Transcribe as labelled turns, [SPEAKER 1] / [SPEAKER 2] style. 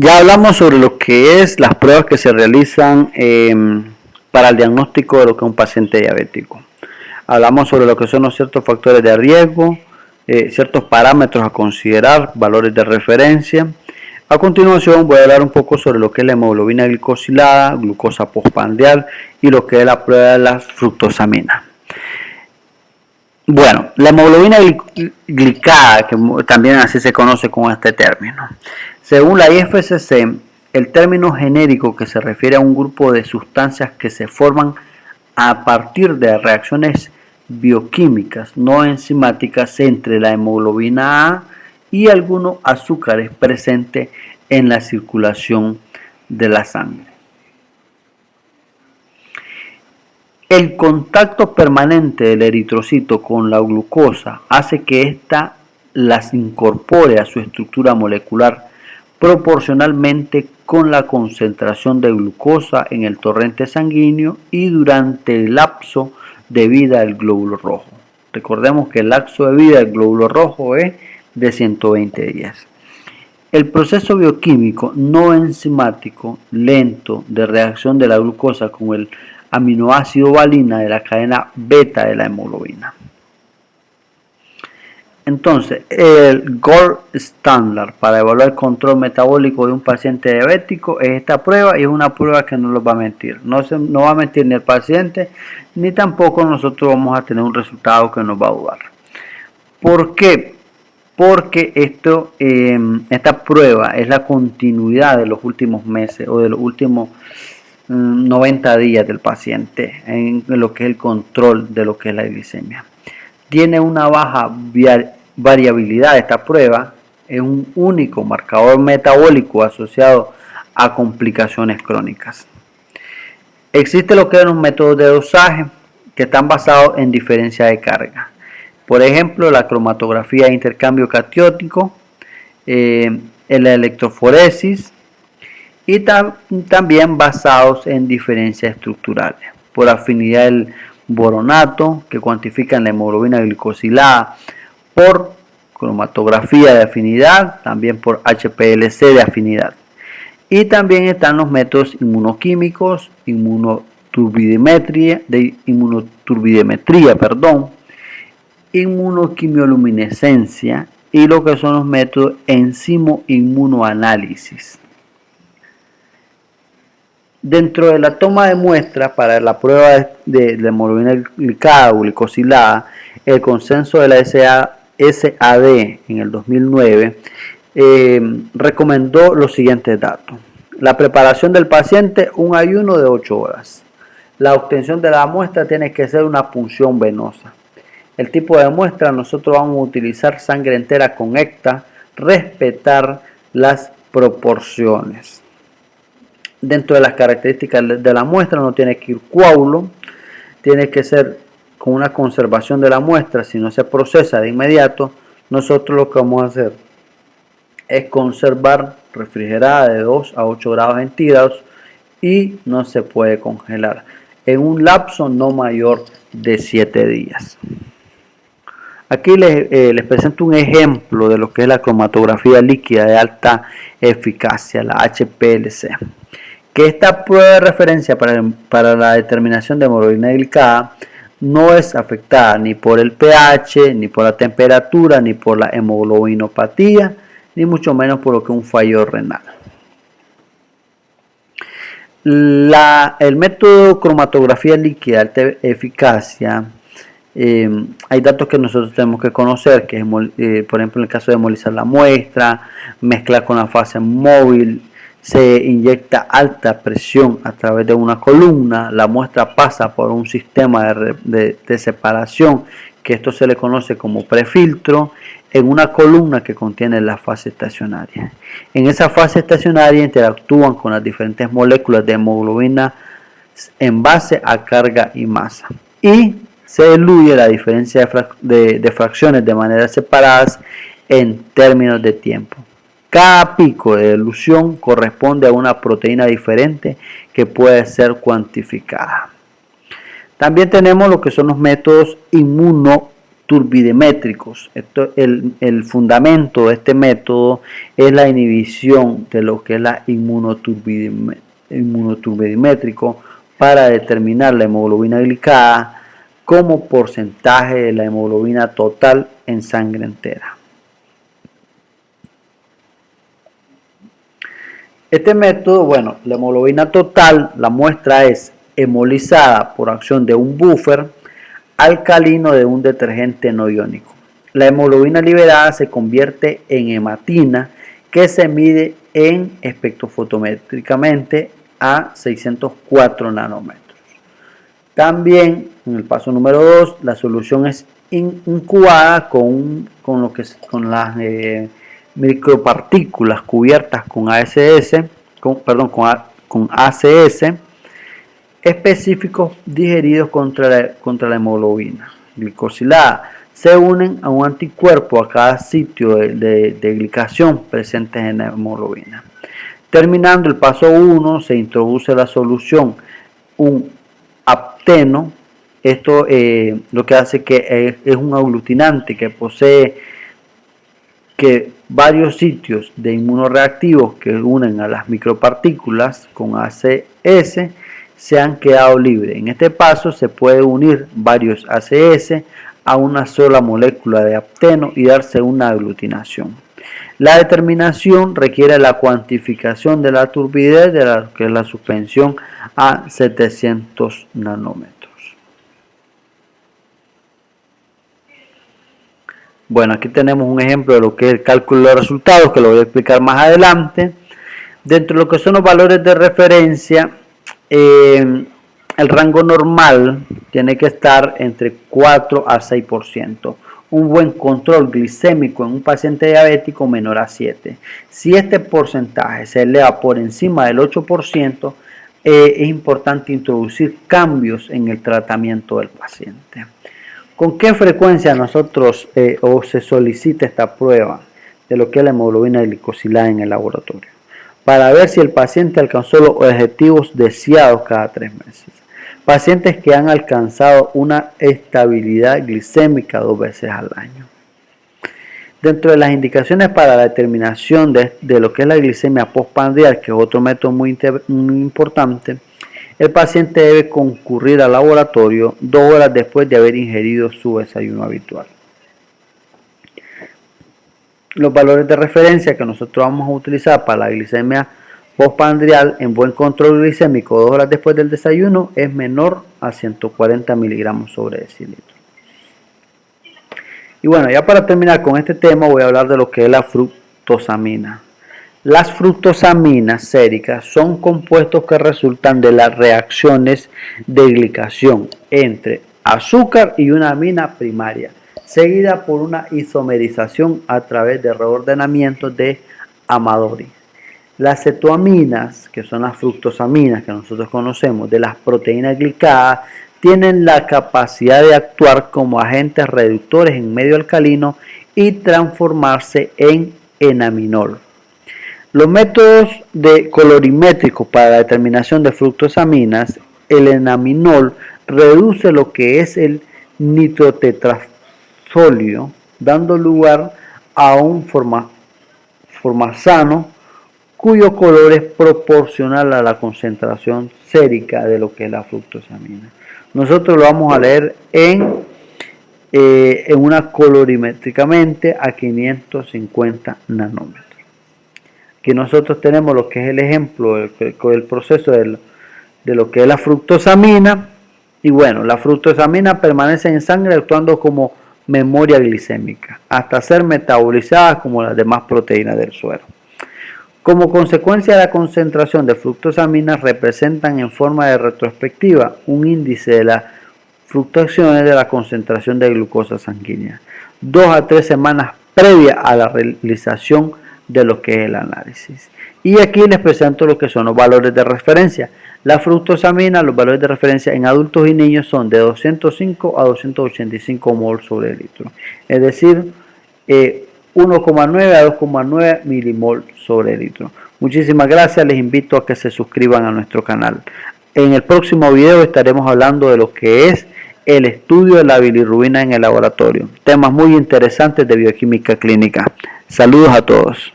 [SPEAKER 1] Ya hablamos sobre lo que es las pruebas que se realizan para el diagnóstico de lo que es un paciente diabético. Hablamos sobre lo que son los ciertos factores de riesgo, ciertos parámetros a considerar, valores de referencia. A continuación voy a hablar un poco sobre lo que es la hemoglobina glicosilada, glucosa postprandial y lo que es la prueba de la fructosamina. Bueno, la hemoglobina glicada, que también así se conoce con este término. Según la IFSC, el término genérico que se refiere a un grupo de sustancias que se forman a partir de reacciones bioquímicas no enzimáticas entre la hemoglobina A y algunos azúcares presentes en la circulación de la sangre. El contacto permanente del eritrocito con la glucosa hace que ésta las incorpore a su estructura molecular proporcionalmente con la concentración de glucosa en el torrente sanguíneo y durante el lapso de vida del glóbulo rojo. Recordemos que el lapso de vida del glóbulo rojo es de 120 días. El proceso bioquímico no enzimático lento de reacción de la glucosa con el aminoácido valina de la cadena beta de la hemoglobina. Entonces, el gold estándar para evaluar el control metabólico de un paciente diabético es esta prueba, y es una prueba que no los va a mentir. No va a mentir ni el paciente, ni tampoco nosotros vamos a tener un resultado que nos va a dudar. ¿Por qué? Porque esta prueba es la continuidad de los últimos meses o de los últimos 90 días del paciente en lo que es el control de lo que es la glicemia. Tiene una baja variabilidad esta prueba, es un único marcador metabólico asociado a complicaciones crónicas. Existen lo que son los métodos de dosaje que están basados en diferencia de carga. Por ejemplo, la cromatografía de intercambio catiónico, la electroforesis, y también basados en diferencias estructurales por afinidad del boronato, que cuantifican la hemoglobina glicosilada por cromatografía de afinidad, también por HPLC de afinidad. Y también están los métodos inmunoquímicos, inmunoturbidimetría, inmunoquimioluminescencia y lo que son los métodos enzimo-inmunoanálisis. Dentro de la toma de muestras para la prueba de la hemoglobina glicada o glicosilada, el consenso de la SAD en el 2009 recomendó los siguientes datos. La preparación del paciente, un ayuno de 8 horas. La obtención de la muestra tiene que ser una punción venosa. El tipo de muestra, nosotros vamos a utilizar sangre entera con ECTA, respetar las proporciones. Dentro de las características de la muestra no tiene que ir coágulo, tiene que ser con una conservación de la muestra. Si no se procesa de inmediato, nosotros lo que vamos a hacer es conservar refrigerada de 2 a 8 grados centígrados y no se puede congelar en un lapso no mayor de 7 días. Aquí les presento un ejemplo de lo que es la cromatografía líquida de alta eficacia, la HPLC. Que esta prueba de referencia para la determinación de hemoglobina glicada no es afectada ni por el pH, ni por la temperatura, ni por la hemoglobinopatía, ni mucho menos por lo que es un fallo renal. El método cromatografía líquida de alta eficacia, hay datos que nosotros tenemos que conocer, que es, por ejemplo, en el caso de hemolizar la muestra, mezclar con la fase móvil, se inyecta alta presión a través de una columna, la muestra pasa por un sistema de separación, que esto se le conoce como prefiltro, en una columna que contiene la fase estacionaria. En esa fase estacionaria interactúan con las diferentes moléculas de hemoglobina en base a carga y masa, y se diluye la diferencia de fracciones de manera separadas en términos de tiempo. Cada pico de dilución corresponde a una proteína diferente que puede ser cuantificada. También tenemos lo que son los métodos inmunoturbidimétricos turbidimétricos. El fundamento de este método es la inhibición de lo que es la inmunoturbidimétrico para determinar la hemoglobina glicada como porcentaje de la hemoglobina total en sangre entera. Este método, bueno, la hemoglobina total, la muestra es hemolizada por acción de un buffer alcalino de un detergente no iónico. La hemoglobina liberada se convierte en hematina, que se mide espectrofotométricamente a 604 nanómetros. También, en el paso número 2, la solución es incubada con las micropartículas cubiertas con ACS, con ACS específicos digeridos contra la hemoglobina glicosilada. Se unen a un anticuerpo a cada sitio de glicación presentes en la hemoglobina. Terminando el paso 1, se introduce la solución un apteno. Esto lo que hace que es un aglutinante que posee varios sitios de inmunoreactivos que unen a las micropartículas con ACS se han quedado libres. En este paso se puede unir varios ACS a una sola molécula de apteno y darse una aglutinación. La determinación requiere la cuantificación de la turbidez de la suspensión a 700 nanómetros. Bueno, aquí tenemos un ejemplo de lo que es el cálculo de resultados, que lo voy a explicar más adelante. Dentro de lo que son los valores de referencia, el rango normal tiene que estar entre 4 a 6%. Un buen control glicémico en un paciente diabético menor a 7. Si este porcentaje se eleva por encima del 8%, es importante introducir cambios en el tratamiento del paciente. ¿Con qué frecuencia nosotros se solicita esta prueba de lo que es la hemoglobina glicosilada en el laboratorio? Para ver si el paciente alcanzó los objetivos deseados cada 3 meses. Pacientes que han alcanzado una estabilidad glicémica 2 veces al año. Dentro de las indicaciones para la determinación de lo que es la glicemia postprandial, que es otro método muy importante, el paciente debe concurrir al laboratorio 2 horas después de haber ingerido su desayuno habitual. Los valores de referencia que nosotros vamos a utilizar para la glicemia postprandial en buen control glicémico 2 horas después del desayuno es menor a 140 miligramos sobre decilitro. Y bueno, ya para terminar con este tema voy a hablar de lo que es la fructosamina. Las fructosaminas séricas son compuestos que resultan de las reacciones de glicación entre azúcar y una amina primaria, seguida por una isomerización a través de reordenamiento de Amadori. Las cetoaminas, que son las fructosaminas que nosotros conocemos de las proteínas glicadas, tienen la capacidad de actuar como agentes reductores en medio alcalino y transformarse en enaminol. Los métodos colorimétricos para la determinación de fructosaminas, el enaminol reduce lo que es el nitrotetrasolio, dando lugar a un formazano cuyo color es proporcional a la concentración sérica de lo que es la fructosamina. Nosotros lo vamos a leer en una colorimétricamente a 550 nanómetros. Aquí nosotros tenemos lo que es el ejemplo del proceso de lo que es la fructosamina. Y bueno, la fructosamina permanece en sangre actuando como memoria glicémica hasta ser metabolizada como las demás proteínas del suero. Como consecuencia de la concentración de fructosaminas representan en forma de retrospectiva un índice de las fluctuaciones de la concentración de glucosa sanguínea 2 a 3 semanas previa a la realización de lo que es el análisis. Y aquí les presento lo que son los valores de referencia. La fructosamina, los valores de referencia en adultos y niños son de 205 a 285 mol sobre litro, es decir, 1,9 a 2,9 milimol sobre litro. Muchísimas gracias, les invito a que se suscriban a nuestro canal. En el próximo video estaremos hablando de lo que es el estudio de la bilirrubina en el laboratorio. Temas muy interesantes de bioquímica clínica. Saludos a todos.